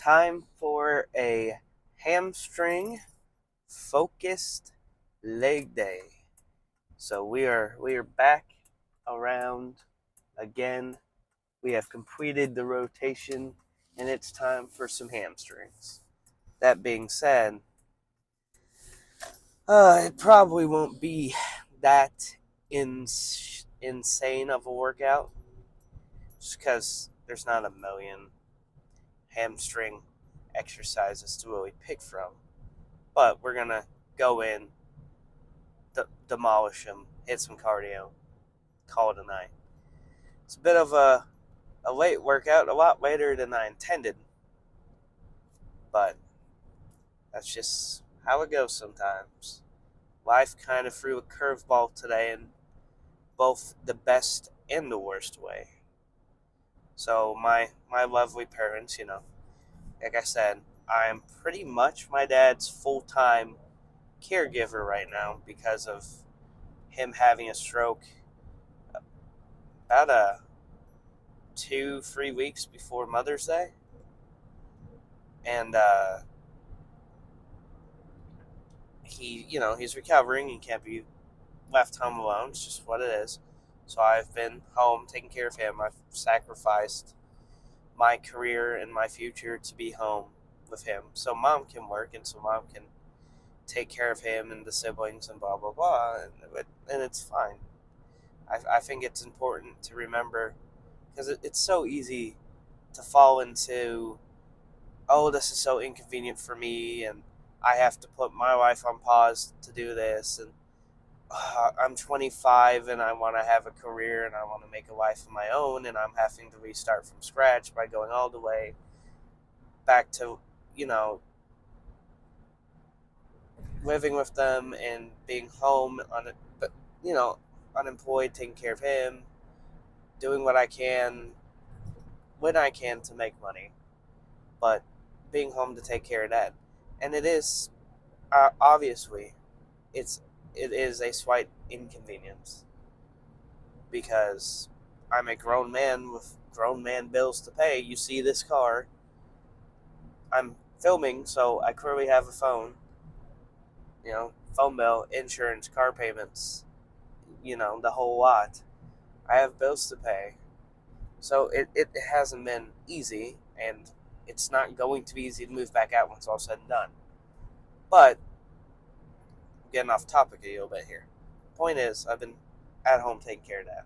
time for a hamstring focused leg day. So we are back around again. We have completed the rotation and it's time for some hamstrings. That being said, it probably won't be that insane of a workout just because there's not a million hamstring exercises to really pick from. But we're going to go in, demolish them, hit some cardio, call it a night. It's a bit of a late workout, a lot later than I intended, but that's just how it goes sometimes. Life kind of threw a curveball today in both the best and the worst way. So my lovely parents, like I said, I'm pretty much my dad's full-time caregiver right now because of him having a stroke about 2-3 weeks before Mother's Day, and he's recovering and can't be left home alone. It's just what it is. So I've been home taking care of him. I've sacrificed my career and my future to be home with him, so mom can work and so mom can take care of him and the siblings and blah blah blah, and it's fine. I think it's important to remember because it's so easy to fall into, oh, this is so inconvenient for me, and I have to put my life on pause to do this, and I'm 25 and I want to have a career and I want to make a life of my own, and I'm having to restart from scratch by going all the way back to, living with them and being home on it, but unemployed, taking care of him, doing what I can when I can to make money, but being home to take care of that. And it is obviously it is a slight inconvenience because I'm a grown man with grown man bills to pay. You see this car. I'm filming, so I clearly have a phone. Phone bill, insurance, car payments, the whole lot. I have bills to pay. So it hasn't been easy, and it's not going to be easy to move back out when it's all said and done. But I'm getting off topic a little bit here. Point is, I've been at home taking care of that.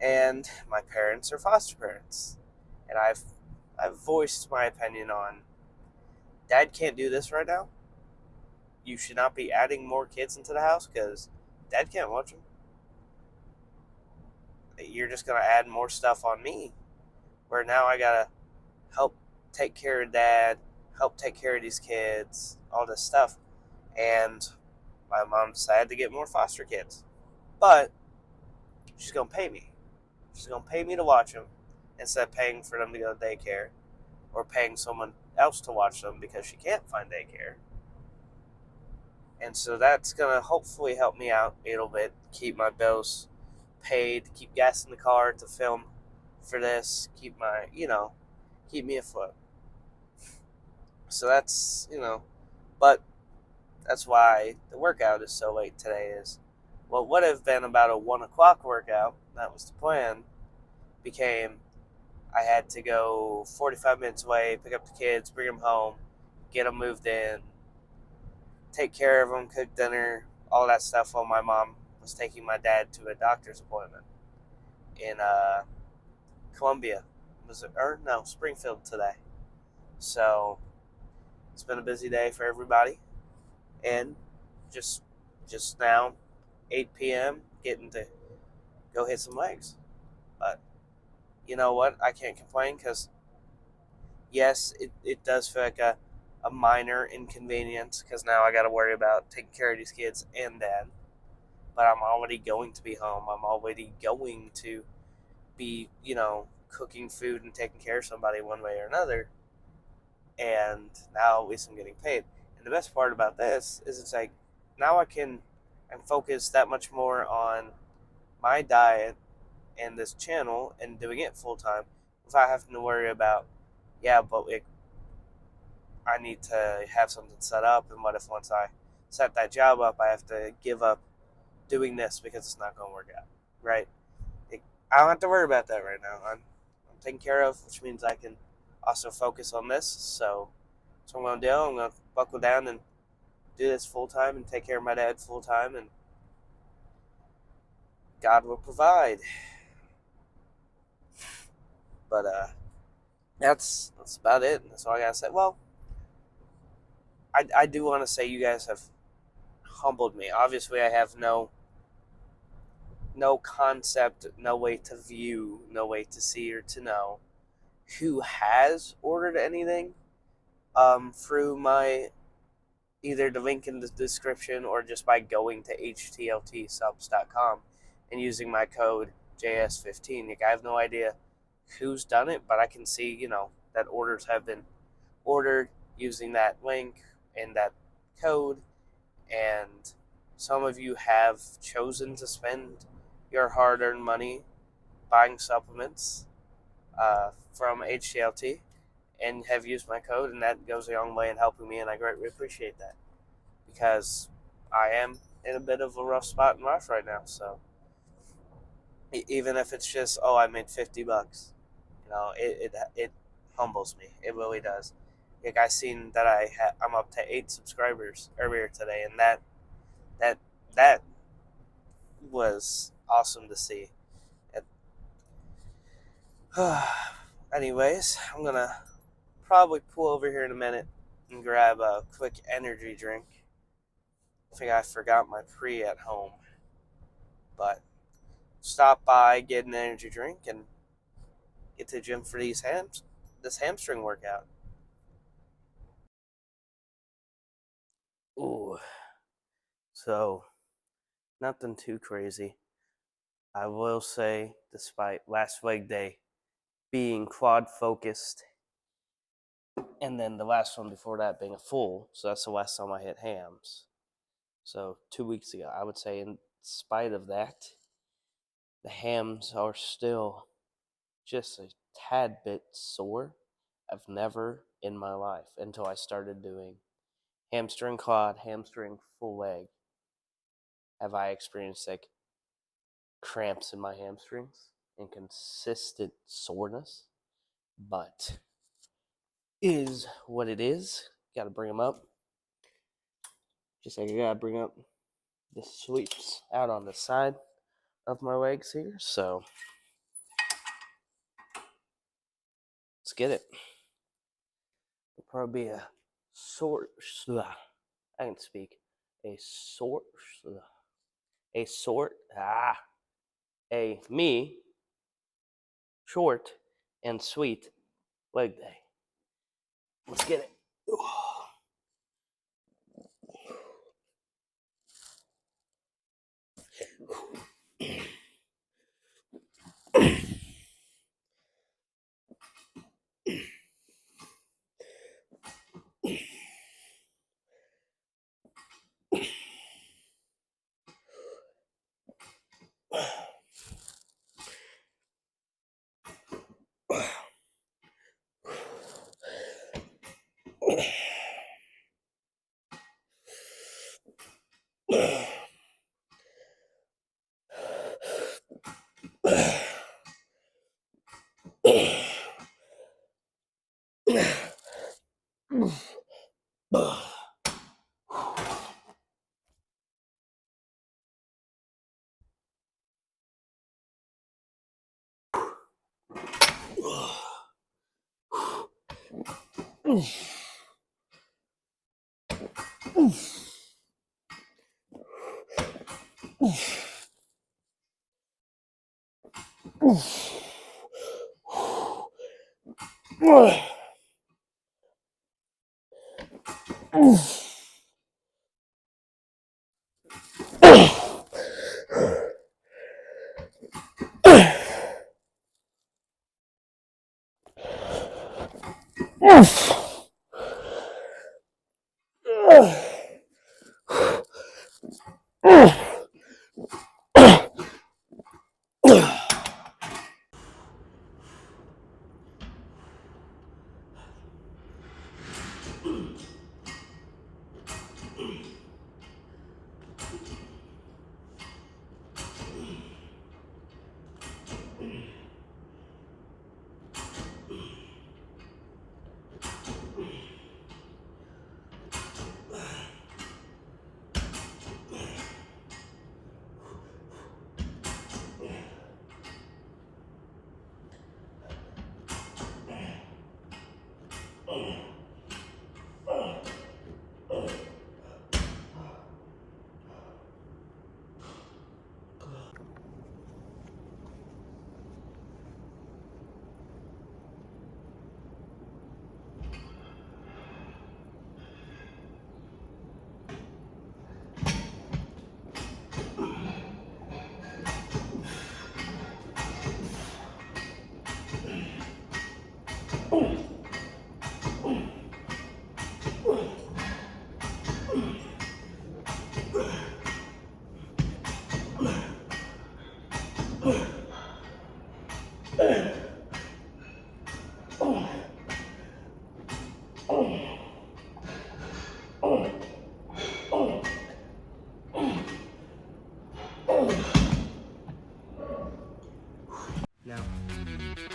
And my parents are foster parents. And I've voiced my opinion on, Dad can't do this right now. You should not be adding more kids into the house because Dad can't watch them. You're just going to add more stuff on me, where now I got to help take care of Dad, help take care of these kids, all this stuff. And my mom decided to get more foster kids. But she's going to pay me. She's going to pay me to watch them instead of paying for them to go to daycare or paying someone else to watch them because she can't find daycare. And so that's going to hopefully help me out a little bit, keep my bills paid, keep gas in the car to film for this, keep me afloat. So that's, but that's why the workout is so late today. Is what would have been about a 1 o'clock workout, that was the plan, became I had to go 45 minutes away, pick up the kids, bring them home, get them moved in, take care of them, cook dinner, all that stuff while my mom was taking my dad to a doctor's appointment in Columbia, Springfield today. So it's been a busy day for everybody, and just now, 8 p.m., getting to go hit some legs. But you know what? I can't complain because, yes, it does feel like a minor inconvenience because now I got to worry about taking care of these kids and Dad. But I'm already going to be home. I'm already going to be, cooking food and taking care of somebody one way or another. And now at least I'm getting paid. And the best part about this is it's like now I'm focused that much more on my diet and this channel and doing it full time without having to worry about, yeah, but I need to have something set up, and what if once I set that job up, I have to give up doing this because it's not going to work out, right? I don't have to worry about that right now. I'm taken care of, which means I can also focus on this. So that's what I'm going to do. I'm going to buckle down and do this full time and take care of my dad full time, and God will provide. But that's about it. That's all I gotta say. Well, I do want to say you guys have humbled me. Obviously, I have no concept, no way to view, no way to see or to know who has ordered anything through my either the link in the description or just by going to HTLTSUPPS.com and using my code JS15. Like, I have no idea who's done it, but I can see, that orders have been ordered using that link and that code, and some of you have chosen to spend your hard-earned money buying supplements from HTLT and have used my code, and that goes a long way in helping me, and I greatly appreciate that because I am in a bit of a rough spot in life right now. So even if it's just, oh, I made $50, it humbles me. It really does. Like, I seen that I'm up to 8 subscribers earlier today, and that was awesome to see. Anyways, I'm gonna probably pull over here in a minute and grab a quick energy drink. I think I forgot my pre at home, but stop by, get an energy drink, and get to the gym for this hamstring workout. Ooh, so nothing too crazy. I will say, despite last leg day being quad focused, and then the last one before that being a full, so that's the last time I hit hams. So 2 weeks ago, I would say, in spite of that, the hams are still just a tad bit sore. I've never in my life, until I started doing hamstring quad, hamstring full leg, have I experienced like cramps in my hamstrings and consistent soreness. But is what it is. Gotta bring them up. Just like I gotta bring up the sweeps out on the side of my legs here. So let's get it. It'll probably be a sort. I can speak. A sort. A sort. A me short and sweet leg day. Let's get it.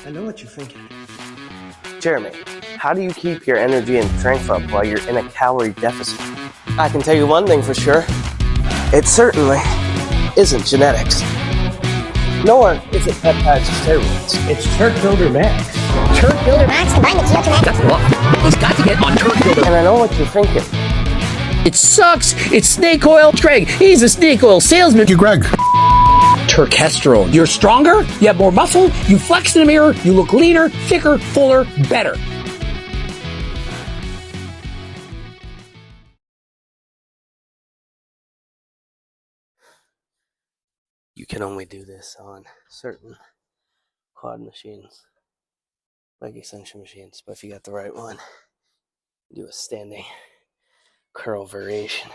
I know what you're thinking. Jeremy, how do you keep your energy and strength up while you're in a calorie deficit? I can tell you one thing for sure. It certainly isn't genetics. Nor is it peptides or steroids. It's TURK Builder Max. TURK Builder Max combined with TURK. That's the law. He's got to get on TURK Builder. And I know what you're thinking. It sucks. It's snake oil. Greg, he's a snake oil salesman. You, Greg. Turkesterone. You're stronger. You have more muscle. You flex in the mirror. You look leaner, thicker, fuller, better. You can only do this on certain quad machines, leg extension machines. But if you got the right one, do a standing curl variation.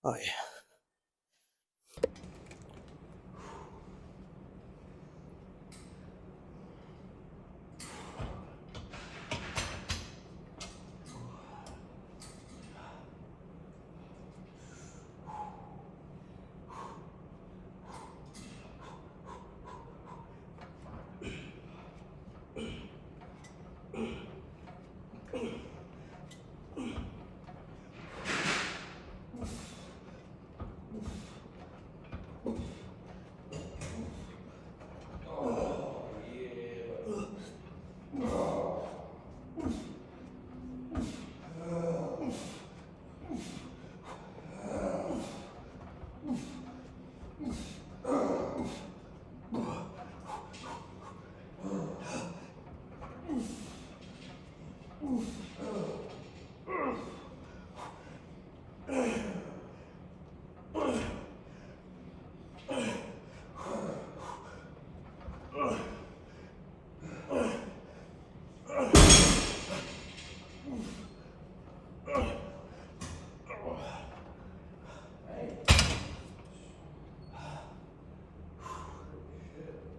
Oh yeah.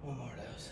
One more of those.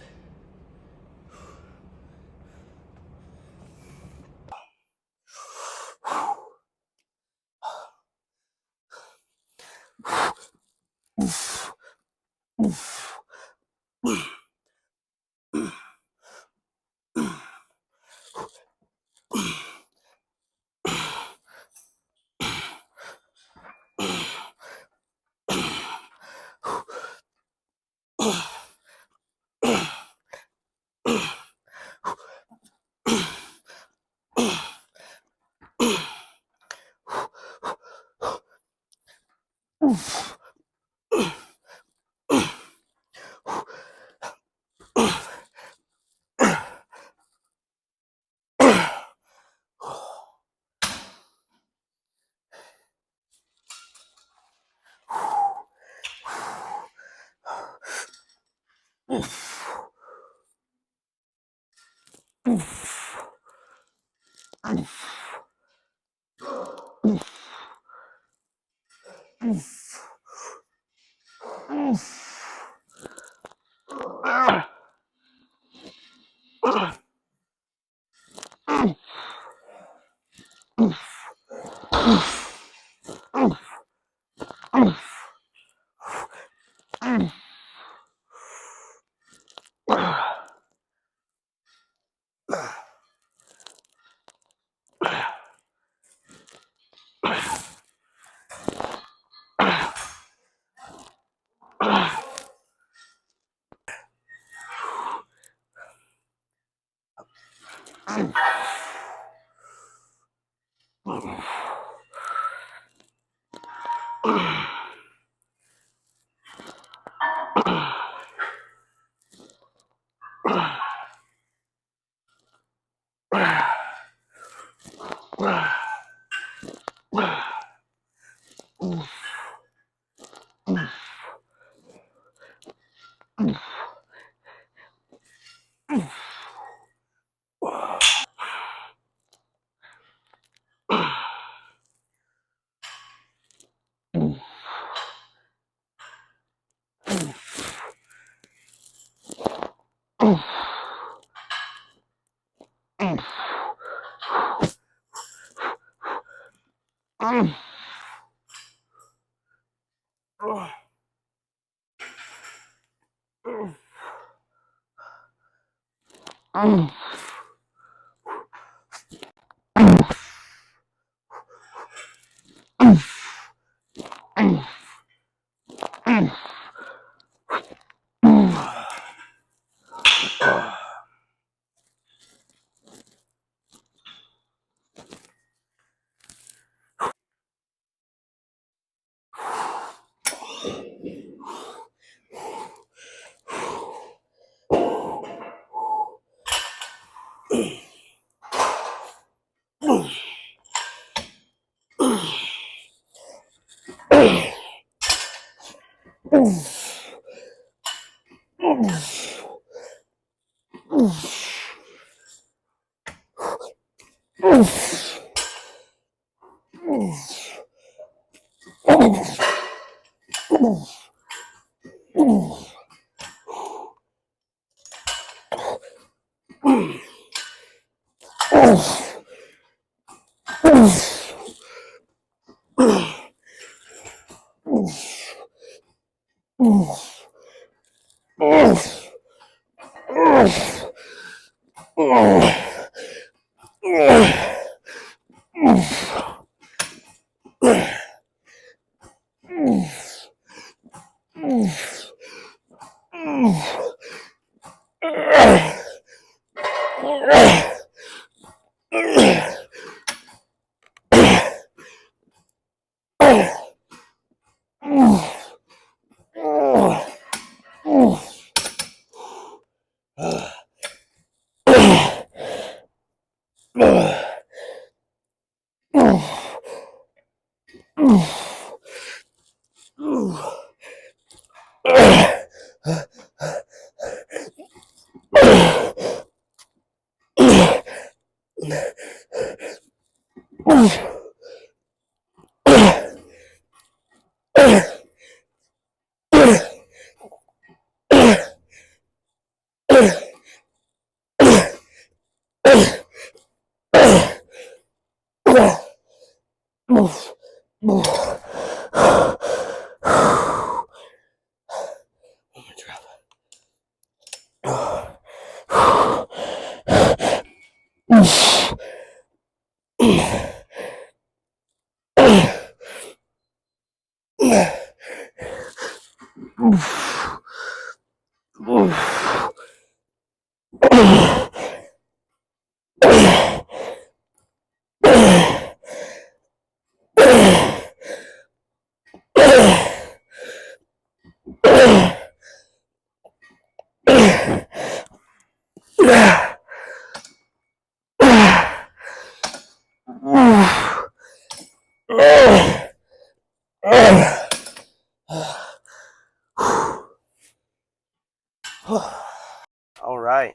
All right,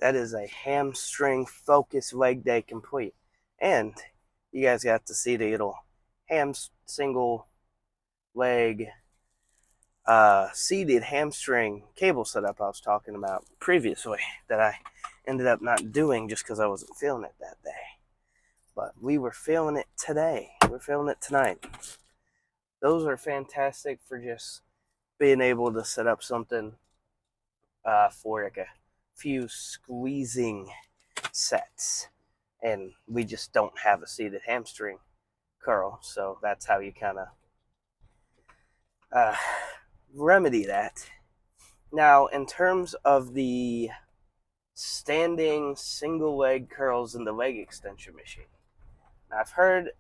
that is a hamstring focus leg day complete, and you guys got to see the little single leg seated hamstring cable setup I was talking about previously that I ended up not doing just because I wasn't feeling it that day. But we were feeling it today. We're feeling it tonight. Those are fantastic for just being able to set up something for like a few squeezing sets. And we just don't have a seated hamstring curl, so that's how you kind of remedy that. Now, in terms of the standing single leg curls in the leg extension machine. Now, I've heard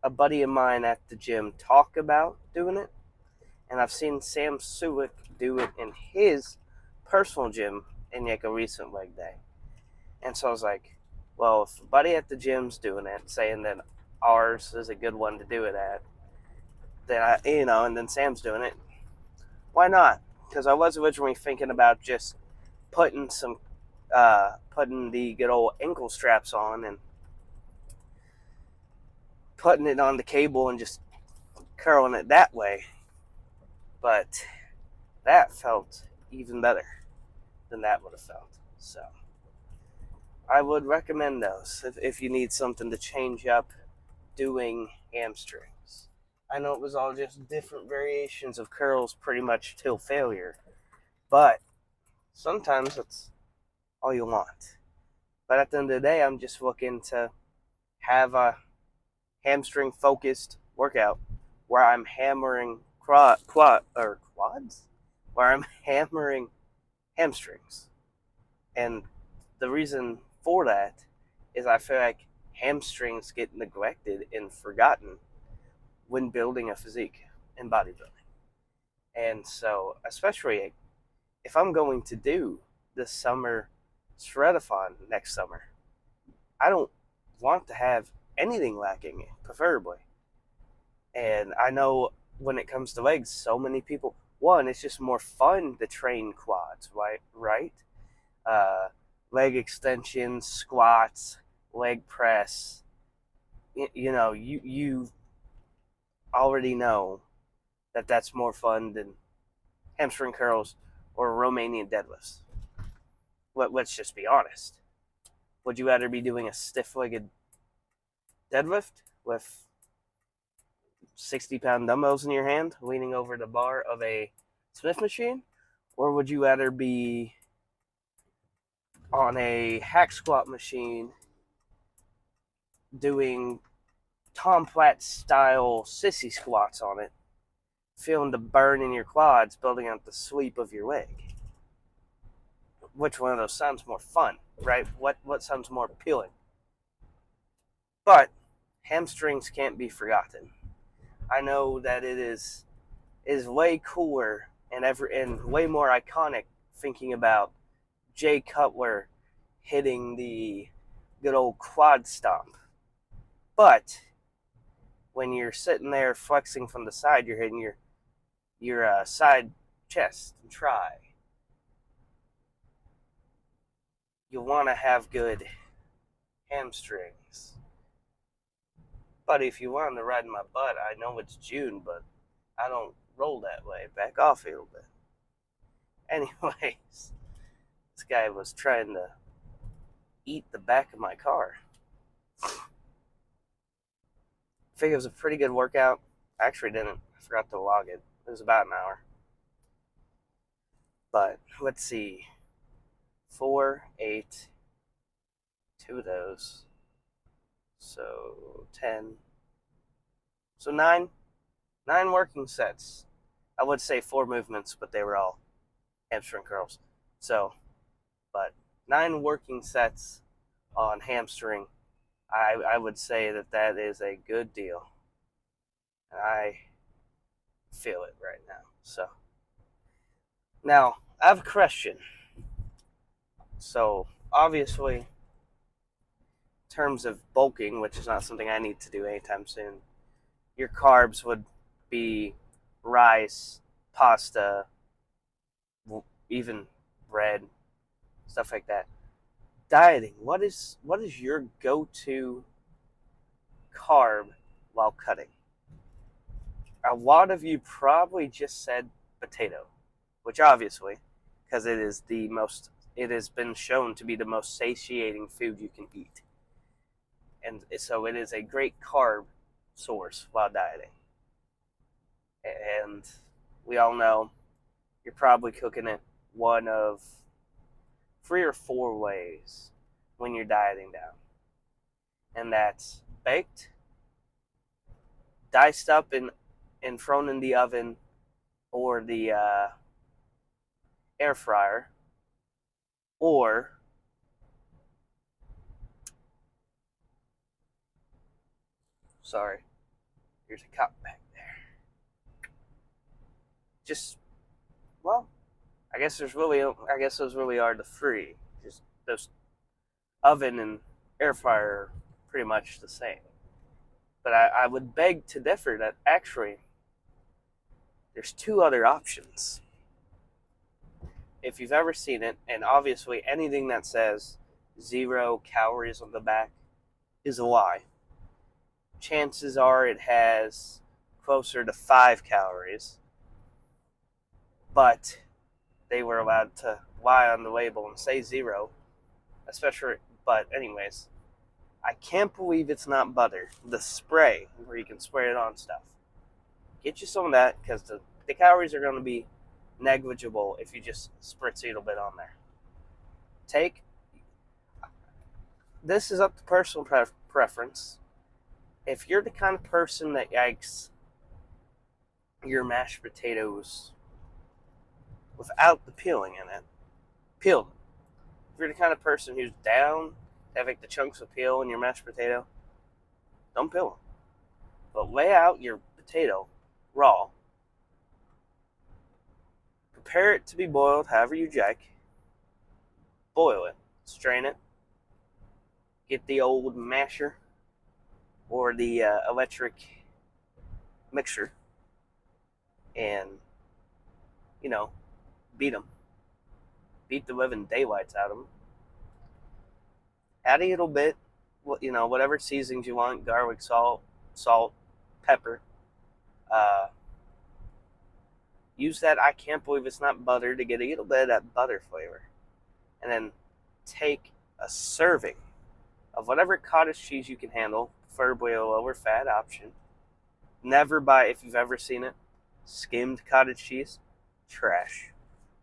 a buddy of mine at the gym talk about doing it, and I've seen Sam Suick do it in his personal gym in like a recent leg day. And so I was like, well, if a buddy at the gym's doing it, saying that ours is a good one to do it at, then and then Sam's doing it, why not? Because I was originally thinking about just putting putting the good old ankle straps on and putting it on the cable and just curling it that way. But that felt even better than that would have felt. So I would recommend those if you need something to change up doing hamstrings. I know it was all just different variations of curls pretty much till failure, but sometimes that's all you want. But at the end of the day, I'm just looking to have a hamstring focused workout where I'm hammering quads, where I'm hammering hamstrings. And the reason for that is I feel like hamstrings get neglected and forgotten when building a physique in bodybuilding. And so, especially if I'm going to do the summer shredathon next summer, I don't want to have anything lacking, preferably. And I know when it comes to legs, so many people, one, it's just more fun to train quads, right? Uh, Leg extensions, squats, leg press. You already know that that's more fun than hamstring curls or Romanian deadlifts. Let's just be honest. Would you rather be doing a stiff-legged deadlift with 60-pound dumbbells in your hand, leaning over the bar of a Smith machine? Or would you rather be on a hack squat machine doing Tom Platt style sissy squats on it, feeling the burn in your quads, building up the sweep of your leg? Which one of those sounds more fun, right? What sounds more appealing? But hamstrings can't be forgotten. I know that it is way cooler and way more iconic thinking about Jay Cutler hitting the good old quad stomp. But when you're sitting there flexing from the side, you're hitting your side chest and try. You'll want to have good hamstrings. But if you want to ride my butt, I know it's June, but I don't roll that way. Back off a little bit. Anyways, this guy was trying to eat the back of my car. I think it was a pretty good workout. I actually didn't. I forgot to log it. It was about an hour. But let's see. 4, 8, 2 of those. So 10. So 9 working sets. I would say 4 movements, but they were all hamstring curls. So, but 9 working sets on hamstring. I would say that is a good deal. And I feel it right now. So, now I have a question. So, obviously, in terms of bulking, which is not something I need to do anytime soon, your carbs would be rice, pasta, even bread, stuff like that. Dieting. What is your go-to carb while cutting? A lot of you probably just said potato, which obviously, because it has been shown to be the most satiating food you can eat. And so it is a great carb source while dieting. And we all know you're probably cooking it one of 3 or 4 ways when you're dieting down. And that's baked, diced up and thrown in the oven or the air fryer, or Sorry. Here's a cup back there. Well, I guess those really are the three. Just those oven and air fryer are pretty much the same. But I would beg to differ that actually there's two other options. If you've ever seen it, and obviously anything that says 0 calories on the back is a lie. Chances are it has closer to 5 calories, but they were allowed to lie on the label and say 0, but anyways, I can't believe it's not butter. The spray, where you can spray it on stuff. Get you some of that, because the calories are going to be negligible if you just spritz a little bit on there. This is up to personal preference. If you're the kind of person that likes your mashed potatoes without the peeling in it, peel them. If you're the kind of person who's down to have like the chunks of peel in your mashed potato, don't peel them. But lay out your potato raw. Prepare it to be boiled however you like. Boil it. Strain it. Get the old masher or the electric mixer and, beat them. Beat the living daylights out of them. Add a little bit, whatever seasonings you want, garlic, salt, pepper. Use that, I can't believe it's not butter, to get a little bit of that butter flavor. And then take a serving of whatever cottage cheese you can handle, preferably a lower fat option. Never buy, if you've ever seen it, skimmed cottage cheese. Trash.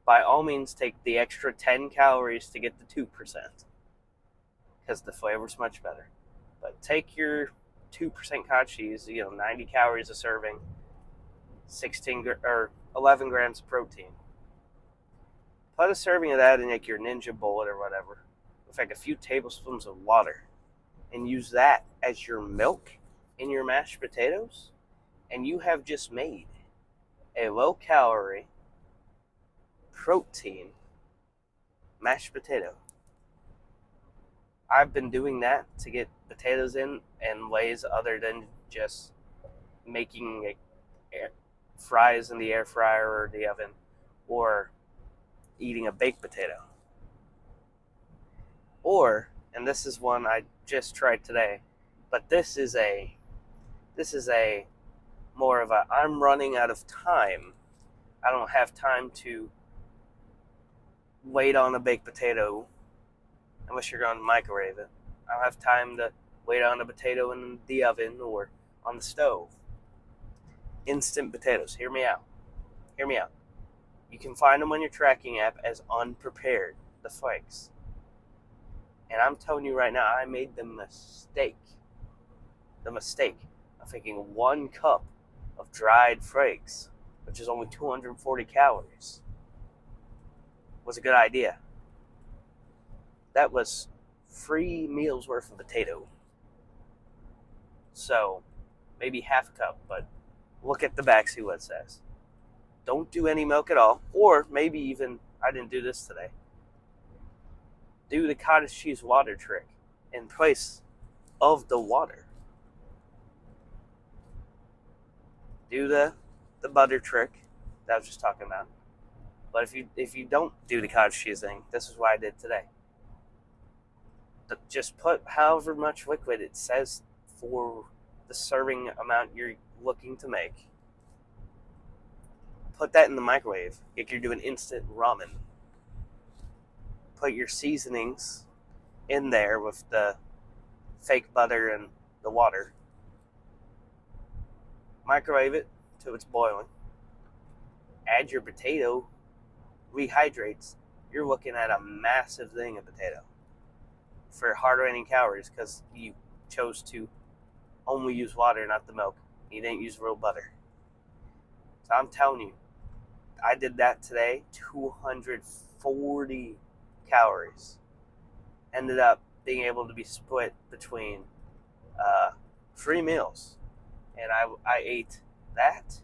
By all means, take the extra 10 calories to get the 2%, because the flavor's much better. But take your 2% cottage cheese, 90 calories a serving, 11 grams of protein. Put a serving of that in like your Ninja Bullet or whatever, with like a few tablespoons of water, and use that as your milk in your mashed potatoes, and you have just made a low-calorie, protein mashed potato. I've been doing that to get potatoes in ways other than just making fries in the air fryer or the oven, or eating a baked potato. Or, and this is one I just tried today, but this is a more of a, I'm running out of time. I don't have time to wait on a baked potato unless you're going to microwave it. I don't have time to wait on a potato in the oven or on the stove. Instant potatoes. Hear me out. You can find them on your tracking app as unprepared, the flakes. And I'm telling you right now, I made the mistake of thinking 1 cup of dried flakes, which is only 240 calories, was a good idea. That was 3 meals worth of potato. So, maybe half a cup, but look at the back, see what it says. Don't do any milk at all, or maybe even, I didn't do this today, do the cottage cheese water trick in place of the water. Do the butter trick that I was just talking about. But if you don't do the cottage cheese thing, this is what I did today. Just put however much liquid it says for the serving amount you're looking to make. Put that in the microwave if you're doing instant ramen. Put your seasonings in there with the fake butter and the water. Microwave it till it's boiling. Add your potato, rehydrates. You're looking at a massive thing of potato for hard-raining calories because you chose to only use water, not the milk. You didn't use real butter. So I'm telling you, I did that today, 240 calories. Ended up being able to be split between 3 meals, and I ate that,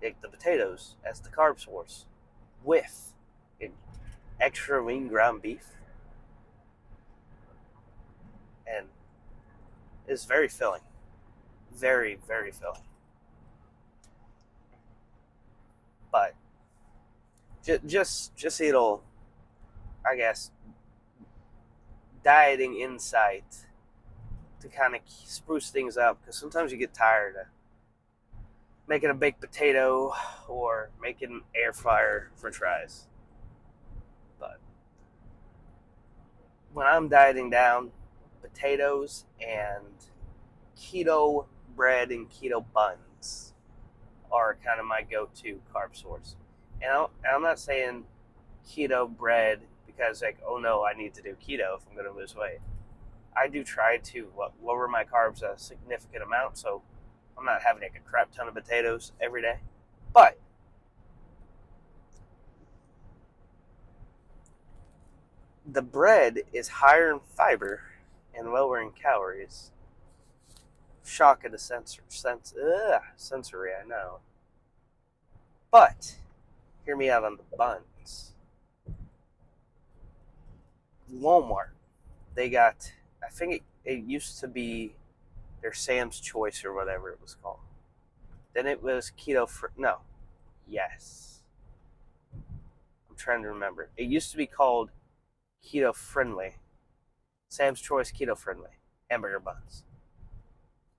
ate the potatoes as the carb source, with extra lean ground beef, and it's very filling, very, very filling. But just a little, I guess, dieting insight to kind of spruce things up, because sometimes you get tired of making a baked potato or making air fryer french fries. But when I'm dieting down, potatoes and keto bread and keto buns are kind of my go-to carb source. And I'm not saying keto bread because, like, oh no, I need to do keto if I'm going to lose weight. I do try to lower my carbs a significant amount, so I'm not having like a crap ton of potatoes every day. But the bread is higher in fiber and lower in calories. Shock of the sensory, I know. But hear me out on the buns. Walmart, they got, I think it used to be their Sam's Choice or whatever it was called. Then it was yes. I'm trying to remember. It used to be called Keto Friendly. Sam's Choice Keto Friendly hamburger buns.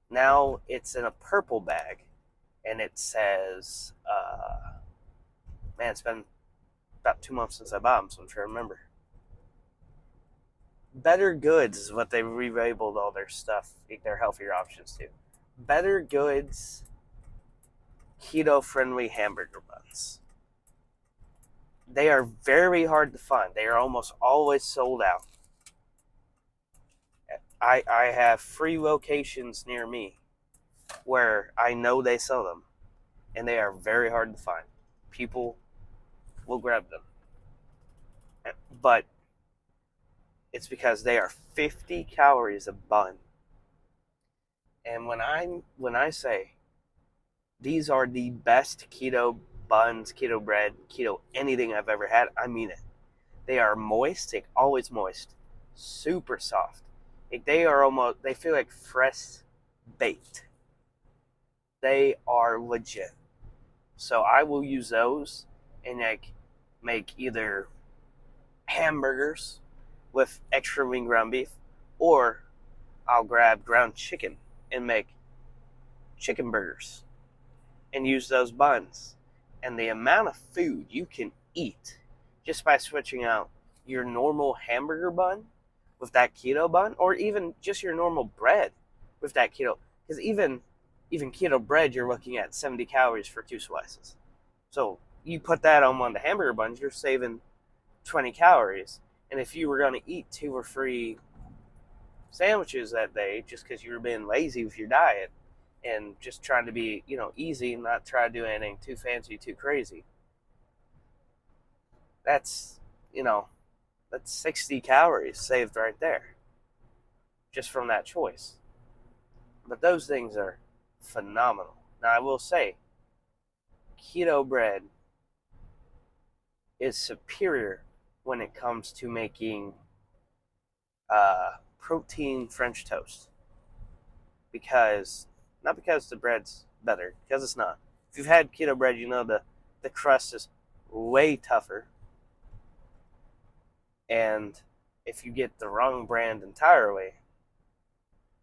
Now it's in a purple bag, and it says, it's been about 2 months since I bought them, so I'm trying to remember. Better Goods is what they relabeled all their stuff, their healthier options to. Better Goods keto-friendly hamburger buns. They are very hard to find. They are almost always sold out. I have 3 locations near me where I know they sell them, and they are very hard to find. People will grab them. But it's because they are 50 calories a bun. And when I say these are the best keto buns, keto bread, keto anything I've ever had, I mean it. They are moist, like always moist, super soft. Like they feel like fresh baked. They are legit. So I will use those and like make either hamburgers with extra lean ground beef, or I'll grab ground chicken and make chicken burgers and use those buns. And the amount of food you can eat just by switching out your normal hamburger bun with that keto bun, or even just your normal bread with that keto, because even keto bread, you're looking at 70 calories for 2 slices. So you put that on one of the hamburger buns, you're saving 20 calories. And if you were going to eat 2 or 3 sandwiches that day just because you were being lazy with your diet and just trying to be, easy and not try to do anything too fancy, too crazy, that's 60 calories saved right there just from that choice. But those things are phenomenal. Now, I will say, keto bread is superior when it comes to making protein French toast. Not because the bread's better, because it's not. If you've had keto bread, you know the crust is way tougher. And if you get the wrong brand entirely,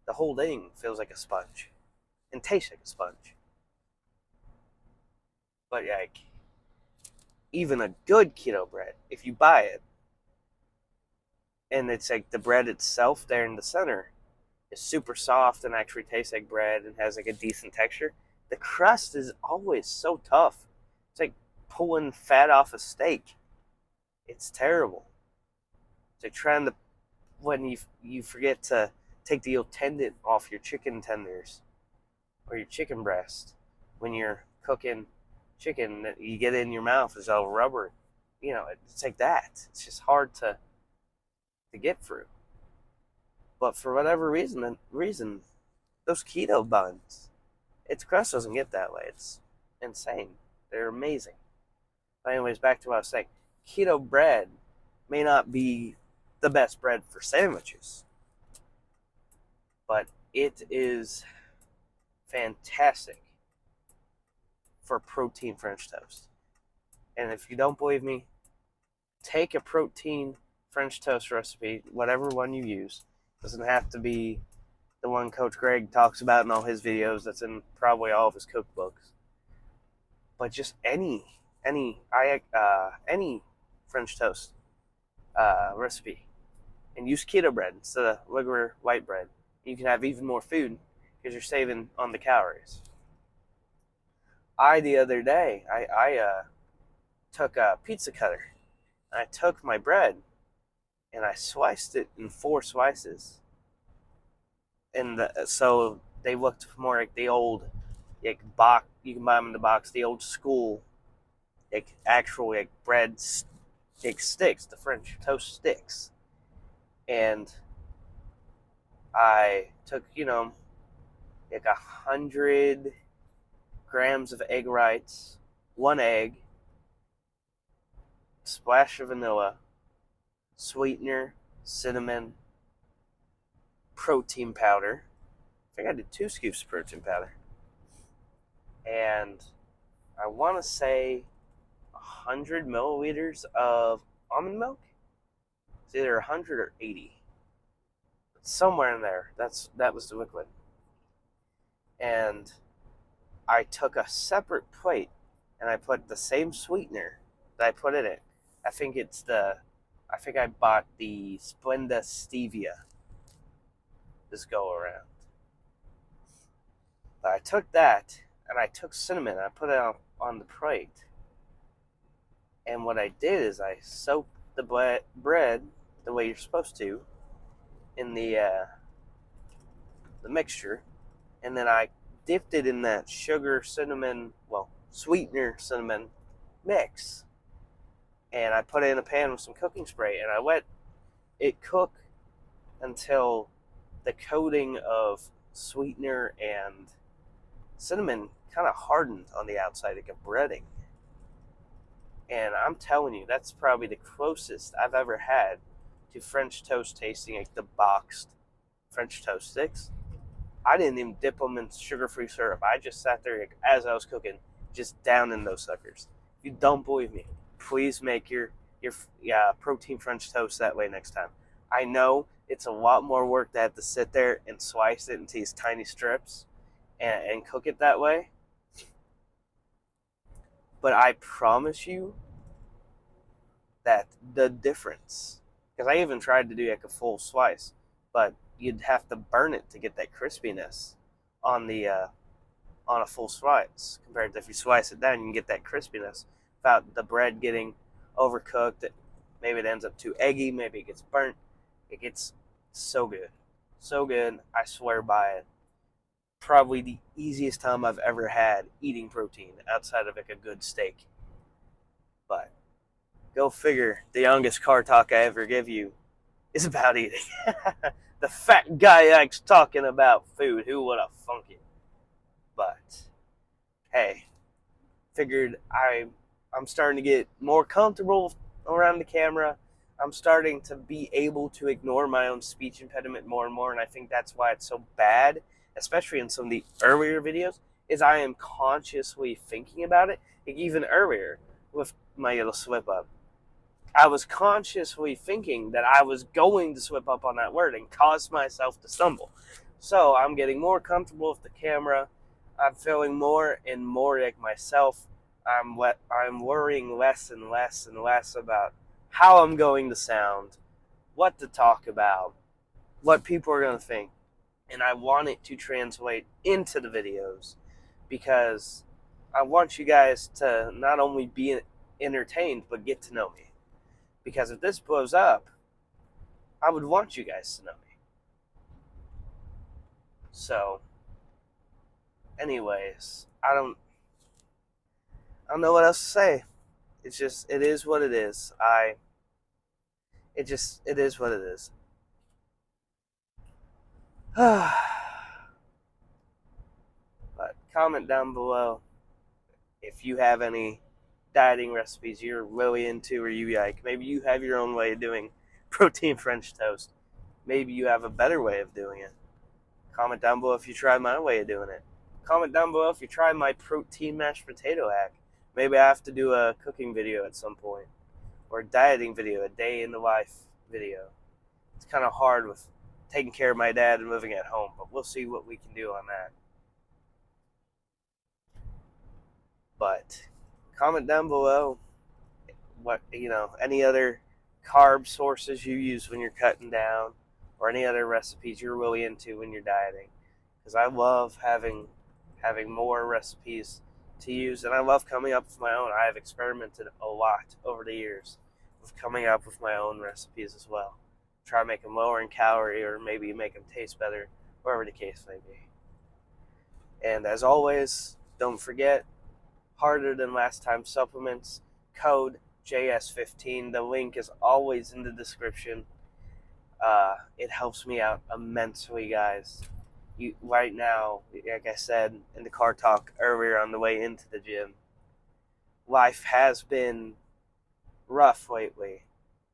the whole thing feels like a sponge and tastes like a sponge. But like, even a good keto bread, if you buy it, and it's like the bread itself there in the center is super soft and actually tastes like bread and has like a decent texture, the crust is always so tough. It's like pulling fat off a steak. It's terrible. It's like trying to, when you forget to take the old tendon off your chicken tenders or your chicken breast when you're cooking chicken, that you get it in your mouth, it's all rubber. It's like that. It's just hard to get through. But for whatever reason, those keto buns. Its crust doesn't get that way. It's insane. They're amazing. But anyways, back to what I was saying. Keto bread may not be the best bread for sandwiches, but it is fantastic for protein French toast. And if you don't believe me, take a protein French toast recipe, whatever one you use. Doesn't have to be the one Coach Greg talks about in all his videos. That's in probably all of his cookbooks. But just any French toast recipe, and use keto bread instead of regular white bread. You can have even more food because you're saving on the calories. The other day, I took a pizza cutter. I took my bread and I sliced it in 4 slices. And so they looked more like the old box. You can buy them in the box, the old school, actual bread sticks, the French toast sticks. And I took 100 grams of egg whites, 1 egg, splash of vanilla, sweetener, cinnamon, protein powder. I think I did 2 scoops of protein powder. And I want to say 100 milliliters of almond milk. It's either 100 or 80. Somewhere in there. That was the liquid. And I took a separate plate and I put the same sweetener that I put in it. I think I bought the Splenda Stevia this go around. But I took that and I took cinnamon and I put it on the plate. And what I did is I soaked the bread the way you're supposed to in the mixture, and then I dipped it in that sweetener cinnamon mix, and I put it in a pan with some cooking spray, and I let it cook until the coating of sweetener and cinnamon kind of hardened on the outside, like a breading. And I'm telling you, that's probably the closest I've ever had to French toast tasting like the boxed French toast sticks. I didn't even dip them in sugar-free syrup. I just sat there as I was cooking, just downing those suckers. If you don't believe me, please make your protein French toast that way next time. I know it's a lot more work to have to sit there and slice it into these tiny strips and cook it that way. But I promise you that the difference, because I even tried to do like a full slice, but you'd have to burn it to get that crispiness on a full slice, compared to if you slice it down, you can get that crispiness without the bread getting overcooked. Maybe it ends up too eggy, maybe it gets burnt. It gets so good. So good, I swear by it. Probably the easiest time I've ever had eating protein outside of like a good steak. But go figure, the youngest car talk I ever give you is about eating. The fat guy likes talking about food. Who would have thunk it? But hey, figured I'm starting to get more comfortable around the camera. I'm starting to be able to ignore my own speech impediment more and more, and I think that's why it's so bad, especially in some of the earlier videos, is I am consciously thinking about it. Like even earlier with my little slip up, I was consciously thinking that I was going to slip up on that word and cause myself to stumble. So I'm getting more comfortable with the camera. I'm feeling more and more like myself. I'm worrying less and less and less about how I'm going to sound, what to talk about, what people are going to think. And I want it to translate into the videos because I want you guys to not only be entertained, but get to know me. Because if this blows up, I would want you guys to know me. So, anyways, I don't know what else to say. It's just, it is what it is. It is what it is. comment down below if you have any dieting recipes you're really into or you like. Maybe you have your own way of doing protein French toast. Maybe you have a better way of doing it. Comment down below if you tried my way of doing it. Comment down below if you tried my protein mashed potato hack. Maybe I have to do a cooking video at some point, or a dieting video, a day in the life video. It's kind of hard with taking care of my dad and living at home, but we'll see what we can do on that. But comment down below what, any other carb sources you use when you're cutting down, or any other recipes you're really into when you're dieting, because I love having more recipes to use, and I love coming up with my own. I have experimented a lot over the years with coming up with my own recipes as well. Try to make them lower in calorie, or maybe make them taste better, whatever the case may be. And as always, don't forget, Harder Than Last Time supplements, code JS15. The link is always in the description. It helps me out immensely, guys. Right now, like I said in the car talk earlier on the way into the gym, life has been rough lately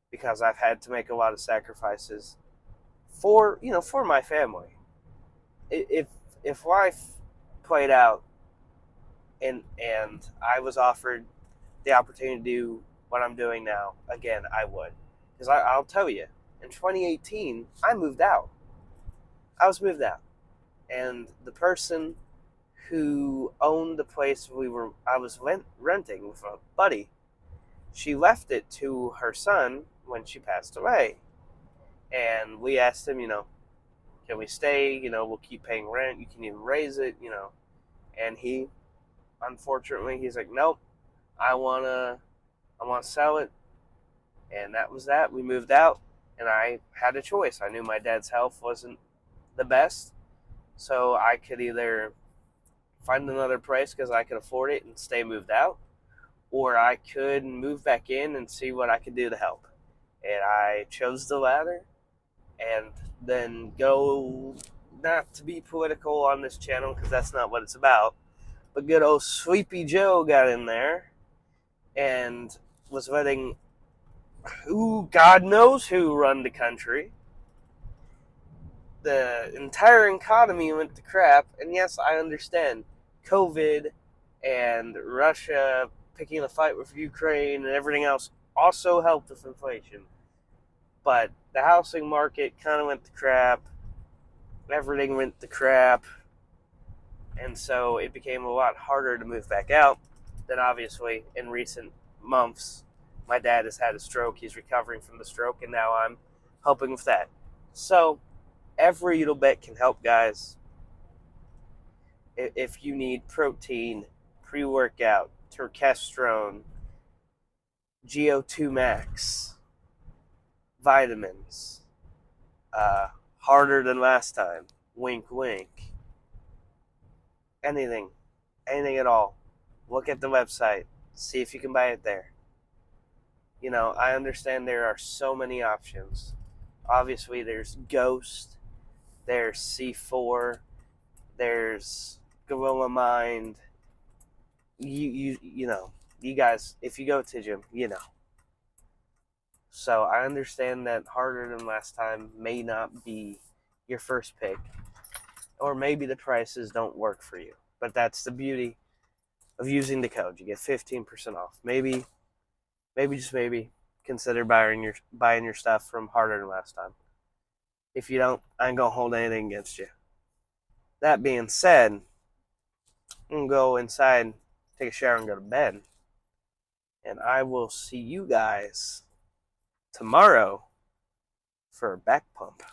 because I've had to make a lot of sacrifices for my family. If life played out and I was offered the opportunity to do what I'm doing now again, I would. Because I'll tell you, in 2018, I moved out. I was moved out. And the person who owned the place I was renting with a buddy, she left it to her son when she passed away. And we asked him, can we stay? We'll keep paying rent. You can even raise it, And he, unfortunately, he's like, nope, I wanna sell it. And that was that. We moved out, and I had a choice. I knew my dad's health wasn't the best, so I could either find another place because I could afford it and stay moved out, or I could move back in and see what I could do to help. And I chose the latter, and then go, not to be political on this channel because that's not what it's about, but good old Sleepy Joe got in there and was letting God knows who run the country. The entire economy went to crap, and yes, I understand COVID and Russia picking a fight with Ukraine and everything else also helped with inflation. But the housing market kind of went to crap. Everything went to crap. And so it became a lot harder to move back out. Then obviously in recent months, my dad has had a stroke. He's recovering from the stroke, and now I'm helping with that. So every little bit can help, guys. If you need protein, pre-workout, turkestrone, GO2 max, vitamins, harder than last time, wink wink, anything at all, look at the website, see if you can buy it there. I understand there are so many options. Obviously there's Ghost, there's C4, there's Gorilla Mind. You guys, if you go to gym, So I understand that Harder Than Last Time may not be your first pick, or maybe the prices don't work for you. But that's the beauty of using the code. You get 15% off. Maybe just maybe consider buying your stuff from Harder Than Last Time. If you don't, I ain't gonna hold anything against you. That being said, I'm gonna go inside, take a shower, and go to bed. And I will see you guys tomorrow for a back pump.